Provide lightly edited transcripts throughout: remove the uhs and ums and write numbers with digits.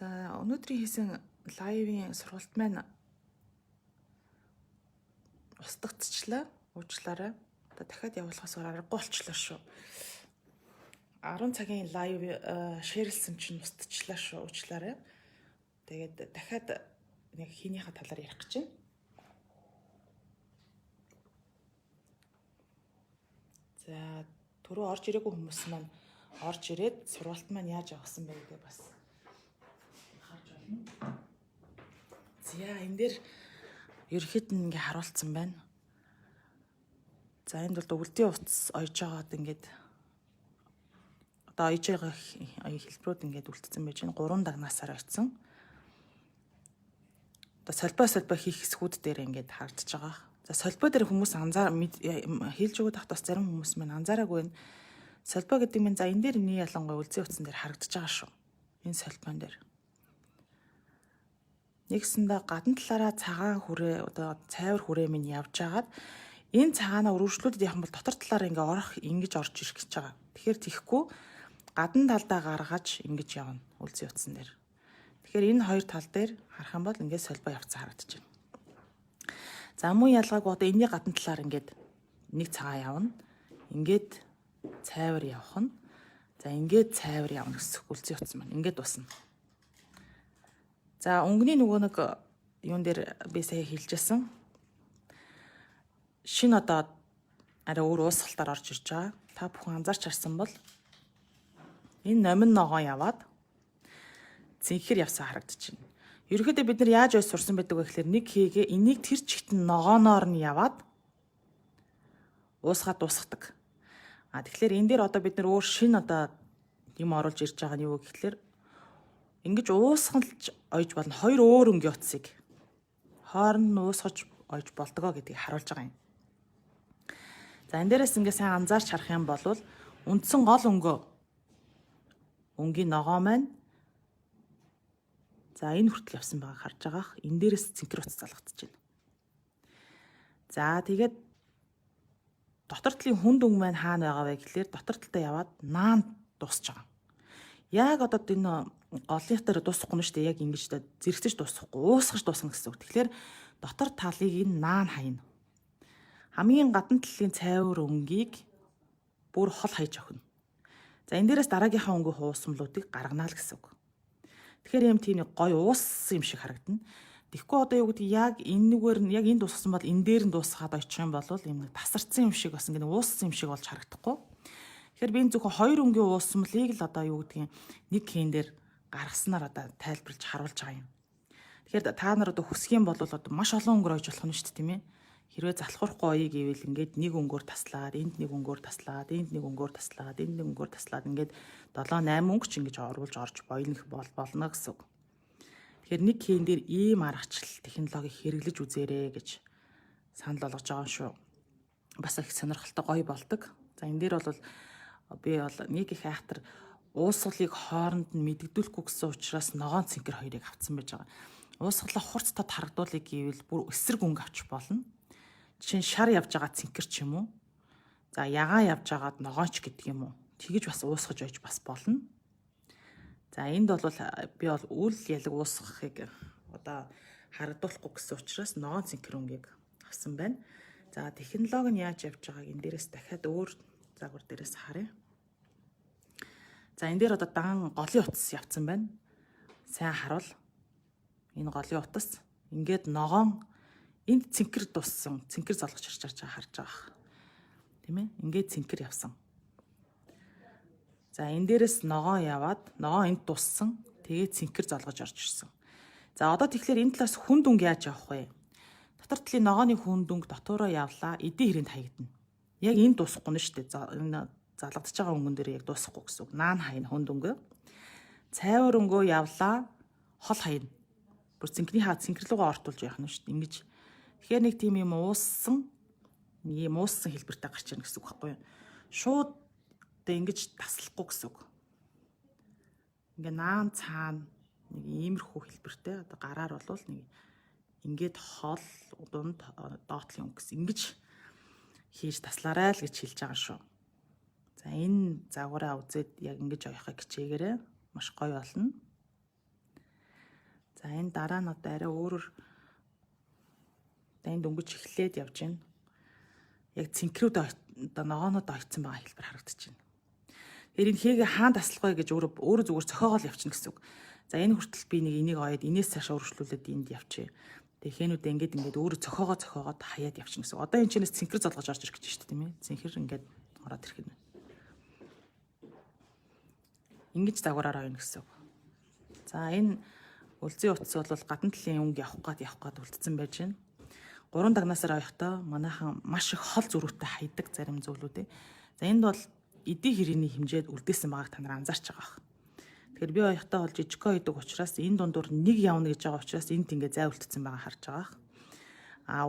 За өнөөдрийн хийсэн лайвын сургалт маань устгацчлаа. Уучлаарай. Одоо дахиад явуулахаас аргагүй болчлоо шүү. 10 цагийн лайв шеэрлсэн чинь устчлаа шүү. Уучлаарай. Тэгээд дахиад нэг хийнийхээ талаар ярих гэж байна. За түрүү орж ирээгүй хүмүүс маань орж ирээд сургалт маань яаж явсан бэ гэдэг бас харж байна. За энэ дээр ерөөхдөө ингээ харуулсан байна. За энд бол өвөлдийн утас ойж байгаад ингээд одоо ойж байгаа хэлбэрүүд ингээд үлдсэн байж байна. 3 дагнасаар ойцсон. Одоо солбоо хийх хэсгүүд дээр ингээд харагдаж байгаа. За солбоо дээр хүмүүс хэлж өгöd тахт бас зарим хүмүүс маань анзаараагүй байна. Солбоо гэдэг нь за энэ дээр нэг ялангуяа үлзий утсан дээр харагдаж байгаа шүү. Энэ солбоон дээр. Нэгсэндээ гадна талаараа цагаан хүрээ одоо цайвар хүрээ минь явж агаад энэ цагаанаа өргөжлүүдэд явах бол дотор талаараа ингээ орох ингэж орж ирэх гэж байгаа. Тэгэхээр тийхгүй гадна талдаа гаргаж ингэж явна үлзий утсан дээр. Тэгэхээр энэ хоёр тал дээр харах юм бол ингээд солбоо явцсан харагдаж байна. За мөн ялгаагүй одоо энэний гадна талаар ингээд нэг цагаан явна. Ингээд цайвар явах нь. За ингээд цайвар явна гэсэн үлзий утсан маань ингээд дусна. За өнгөний нөгөө нэг юун дээр би сая хэлжсэн. Шинэ одоо арай өөр уусгалтаар орж ирж байгаа. Та бүхэн анзаарч харсан бол энэ номин ногоо яваад цэнхэр явсан харагдаж байна. Ерөнхийдөө бид нар яаж ойс сурсан байдаг вэ гэхээр нэг хийгээ энийг тэр чигтэн ногооноор нь яваад уусгаад дуусгадаг. Тэгэхээр энэ дээр одоо бид нар өөр шинэ одоо юм оруулж ирж байгаа нь юу гэхээр ингэж уусгалж ойж болно. Хоёр өөр өнгийн утсыг хооронд нь уусгаж ойж болдгоо гэдгийг харуулж байгаа юм. За энэ дээрээс ингээ сайн анзаарч харах юм бол үндсэн гол өнгийн ногоо маань за энэ хүртэл явсан байгааг харж байгаах. Энэ дээрээс цэнхэр утас залгагдаж байна. За тэгээд дотор талын хүнд өнгө маань хаана байгаа вэ гэхлээр дотор талдаа яваад наан дуусч байгаа. Яг одоо энэ голын дээр дуусахгүй нь шүү дээ. Яг ингэж зэрэгцэж дуусахгүй, уусгаж дуусна гэсэн үг. Тэгэхээр дотор талыг энэ наан хайна. Хамгийн гадна талын цайвар өнгийг бүр хол хайж өгнө. За энэ дээрээс дараагийнхаа өнгийн хуусмлуудыг гаргана л гэсэн үг. Тэгэхээр юм тийм нэг гой ууссан юм шиг харагдана. Тэгэхгүй одоо юу гэдэг яг энэгээр нь яг энэ дууссан бол энэ дээр нь дуусгаад очих юм бол юм нэг тасарсан юм шиг бас ингэ ууссан юм шиг болж харагдахгүй. Тэгэхээр би энэ зөвхөн хоёр өнгийн уусмлыг л одоо юу гэдгийг нэг хийн дээр гаргаснаар одоо тайлбарлаж харуулж байгаа юм. Тэгэхээр та нар одоо хүсэх юм бол одоо маш олон өнгөөр ойж болох нь шүү дээ, тийм ээ. Хэрвээ залхуурахгүй оёе гэвэл ингээд нэг өнгөөр таслаад, энд нэг өнгөөр таслаад, энд нэг өнгөөр таслаад, энд нэг өнгөөр таслаад ингээд 7 8 өнгө ч ингэж оруулж орж боёлнох болно гэсэн үг. Тэгэхээр нэг хийн дээр ийм аргачлал технологиг хэрэглэж үзээрэй гэж санал болгож байгаа шүү. Бас их сонирхолтой гоё болдог. За энэ дээр бол би бол нэг их айхтар уусгалыг хооронд нь мэддэгдүүлэхгүй гэсэн учраас ногоон цэнхэр хоёрыг авцсан байж байгаа. Уусгалаа хурц тод харагдуулъя гэвэл бүр эсрэг өнгө авч болно. Жишээ нь шар явж байгаа цэнхэр ч юм уу. За ягаан явж байгаад ногоонч гэдэг юм уу. Тэгэж бас уусгаж ойж бас болно. За энд бол би бол үл ялэг уусгахыг одоо харагдуулахгүй гэсэн учраас ногоон цэнхэр өнгийг авсан байна. За технологи нь яаж явж байгааг энэ дээрээс дахиад өөр загвар дээрээс харъя. За энэ дээр одоо дан голын утас явцсан байна. Сайн харуул. Энэ голын утас ингээд ногоон энд цэнхэр дуссан, цэнхэр залгаж харж харж байгаа. Тийм ээ? Ингээд цэнхэр явсан. За энэ дээрээс ногоо яваад, ногоо энд дуссан, тэгээд цэнхэр залгаж орж ирсэн. За одоо тэгэхээр энэ талаас хүнд өнгө яаж явах вэ? Дотор талын ногооны хүнд өнгө дотоороо явлаа, эдийн хэрэг хаягдана. Яг энэ дуусахгүй нь шүү дээ. Энэ залгадж байгаа өнгөн дээр яг дуусахгүй гэсэн үг. Наан хайна хүнд өнгө. Цайвар өнгөө явлаа, хол хайна. Бүр цэнхний цэнхэрлүүгөө ортуулж явах нь шүү дээ. Ингэж. Тэгэхээр нэг тийм юм ууссан хэлбэртэй гарч ирнэ гэсэн үг байхгүй юу? Шууд ингэж таслахгүй гэсэн үг. Ингээ наан цаана нэг иймэрхүү хэлбэртэй одоо гараар болвол нэг ингээд хол дунд доотлын өнгө гэсэн ингэж хийж таслаарай л гэж хэлж байгаа шүү. За энэ загвараа үзээд яг ингэж оёхыг хичээгээрэй. Маш гоё болно. За энэ дараа нь одоо арай өөрөөр энд дөнгөж эхлээд явж байна. Яг цэнхрүүд одоо ногоонод ойцсон байгаа хэлбэр харагдаж байна. Тэгэхээр энэ хийгээ хаан таслах вэ гэж өөрөө зүгээр цохоогоол явчихна гэсэн үг. За энэ хүртэл би энийг ойд энээс цааш өргөжлүүлээд энд явчих. Тэгээ хээнүүдээ ингээд өөрөө цохоогоод хаяад явчихна гэсэн. Одоо энэ чинээс цэнхэр залгаж орж ирэх гэж байна шүү дээ, тийм ээ. Цэнхэр ингээд ороод ирэх юм. Ингэж загвараар ойно гэсэн. За энэ үлзий утас бол гадна талын өнгө явах гад үлдсэн байж байна. 3 дагнасаар ойхдоо манайхан маш их хол зүрүүтэй хайдаг зарим зүйлүүдээ. За энд бол эдийн хэрийн хэмжээд үлдээсэн байгааг та нар анзаарч байгаа бах. Тэгэхээр би ойхдоо бол жижигхэн ойдөг учраас энэ дундуур нэг явна гэж байгаа учраас энд ингээ зай үлдсэн байгаа харж байгаа бах.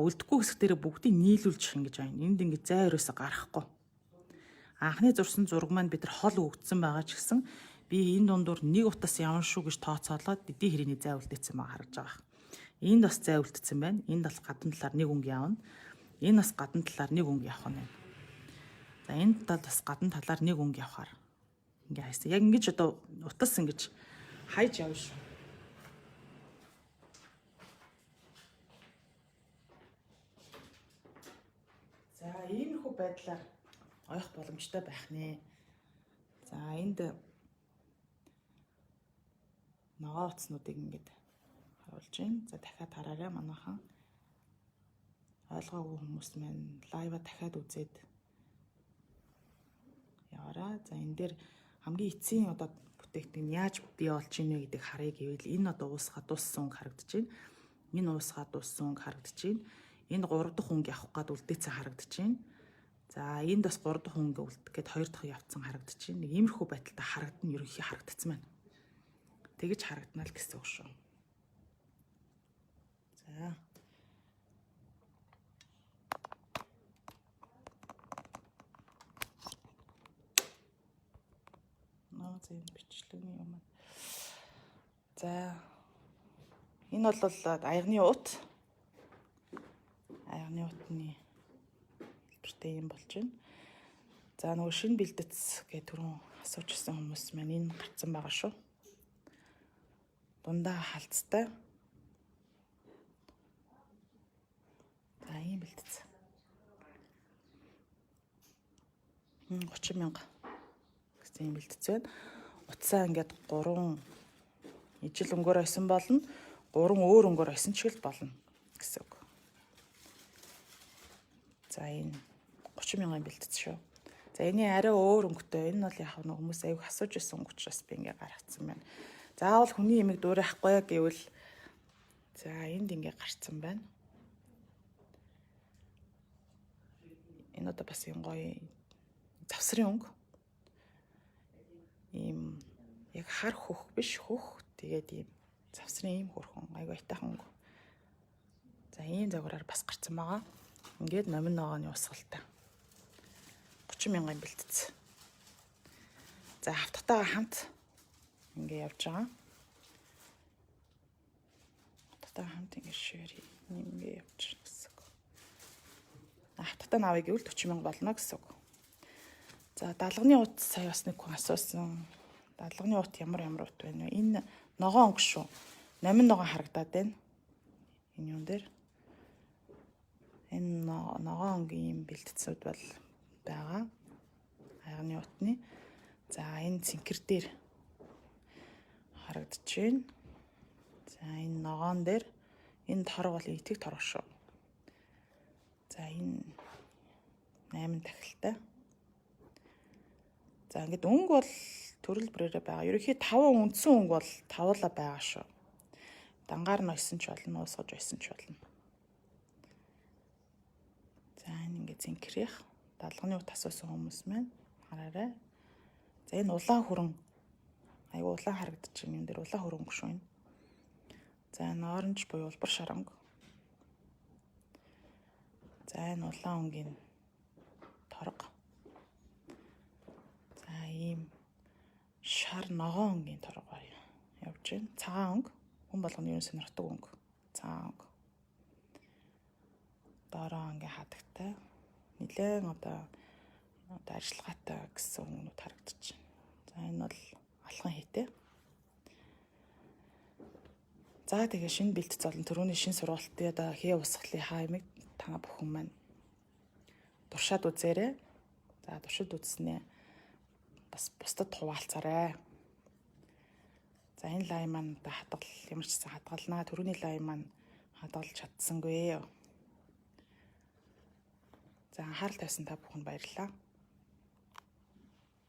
Үлдэхгүй хэсгээр бүгдийг нийлүүлж ингэж байна. Энд ингээ зай өрөөсө гарахгүй. Анхны зурсан зураг маань бид нар хол өгдсөн байгаа ч гэсэн би энэ дундуур нэг утас явна шүү гэж тооцоолоод эдийн хэрийн зай үлдээсэн байгаа харж байгаа бах. Энд бас зай үлдсэн байна. Энд бас гадна талаар нэг өнгө явна. Энэ бас гадна талаар нэг өнгө явах нь. За энд бас гадна талаар нэг өнгө явахаар ингээ хайсан. Яг ингэж одоо утас ингэж хайж явна шүү. За иймэрхүү байдлаар ойх боломжтой байх нэ. За энд ногоо утаснуудыг ингээд харуулж байна. За дахиад хараарай манайхан. Ойлгоогүй хүмүүс маань лайва дахиад үзээд яваарай. За энэ дээр хамгийн эцсийн одоо бүтээгдэхүүн яаж бий болж ийнэ гэдэг харъя гэвэл энэ одоо уусгаа дууссан өнгө харагдаж байна. Энэ уусгаа дууссан өнгө харагдаж байна. Энд 3 дахь өнгө явах гад үлдээсэн харагдаж байна. За энд бас 3 дахь өнгө үлдэх гээд 2 дахь явцсан харагдаж байна. Иймэрхүү байдалтай харагдана, ерөнхий харагдсан байна. Тэгэж харагдана л гэсэн үг шүү. За. Зэн бичлэгийн юм. За. Энэ бол аягны ут. Аягны утны хэлбэртэй юм болж байна. За нөгөө шинэ бэлдэц гэх түрүүн асуужсэн хүмүүс маань энэ гарцсан байгаа шүү. Дундаа халцтай. За ийм бэлдэц. 30,000 гэсэн юм бэлдэц байна. Утсаа ингээд 3 ижил өнгөөр ойсон болно. 3 өөр өнгөөр ойсон ч л болно гэсэн үг. За энэ 30,000 бэлдэц шүү. За энэ арай өөр өнгөтэй. Энэ бол яг нэг хүмүүс аяг асууж ирсэн өнгө учраас би ингээ гаргацсан байна. Заавал хүний ямиг дуурайхгүй гэвэл за энд ингээ гарцсан байна. Энэ одоо бас юм гоё завсрын өнгө. Ийм яг хар хөх биш хөх. Тэгээд ийм завсрын ийм хөрхөн айгу айтайхан өнгө. За ийм загвараар бас гарцсан байгаа. Ингээд номин ногооны усгалтай. 30,000 бэлдэц. За хавтгатайгаа хамт ингээ явж байгаа. Хавтгатайгаа хамт ингээ шир ингээ явж байгаа гэсэн үг. Хавтгатай навыг гэвэл 40,000 болно гэсэн үг. За даалганы ут сая бас нэг хүн асуусан. Даалганы ут ямар ут байна вэ? Энэ ногоон өнгө шүү. Номин ногоон харагдаад байна. Энэ юм дээр. Энэ ногоон өнгийн бэлтцүүд бол байгаа. Аягны утны. За энэ цэнхэр дээр харагдаж байна. За энэ ногоон дээр энэ торог бол итэг торог шүү. За энэ 8 тахилтай. За ингээд өнгө бол төрөл бүрээрээ байгаа. Ерөнхий 5 үндсэн өнгө бол тавуулаа байгаа шүү. Дангаар нь ойсон ч болно, уусгаж ойсон ч болно. За энэ ингээд цэнхрийнх даалганы ут асуусан хүмүүс маань хараарай. За энэ улаан хүрэн айгу улаан харагдаж байна. Юм дээр улаан хөрөнгө шүү энэ. За энэ оранж буюу улбар шаранг. За энэ улаан өнгийн торог. За ийм шар ногоон өнгийн торог явж байна. Цагаан өнгө. Хүн болгоны юу сонирхдаг өнгө. Цагаан өнгө. Доороо ингээ хадагтай. Нилээн одоо ажиллагаатай гэсэн өнгөнүүд харагдаж байна. За энэ бол алхан хийтэй. За тэгээ шинэ бэлтгэц олон төрөний шинэ сургалтын одоо хээ усхлын хаймыг та бүхэн маань туршаад үзээрэй. За туршид үзснээ бас бусдад хуваалцаарай. За энэ лайв маань одоо хадгал ямар ч гэсэн хадгалнаа. Төрөний лайв маань хадгалж чадсангүй. За анхаарал тавьсан та бүхэнд баярлалаа.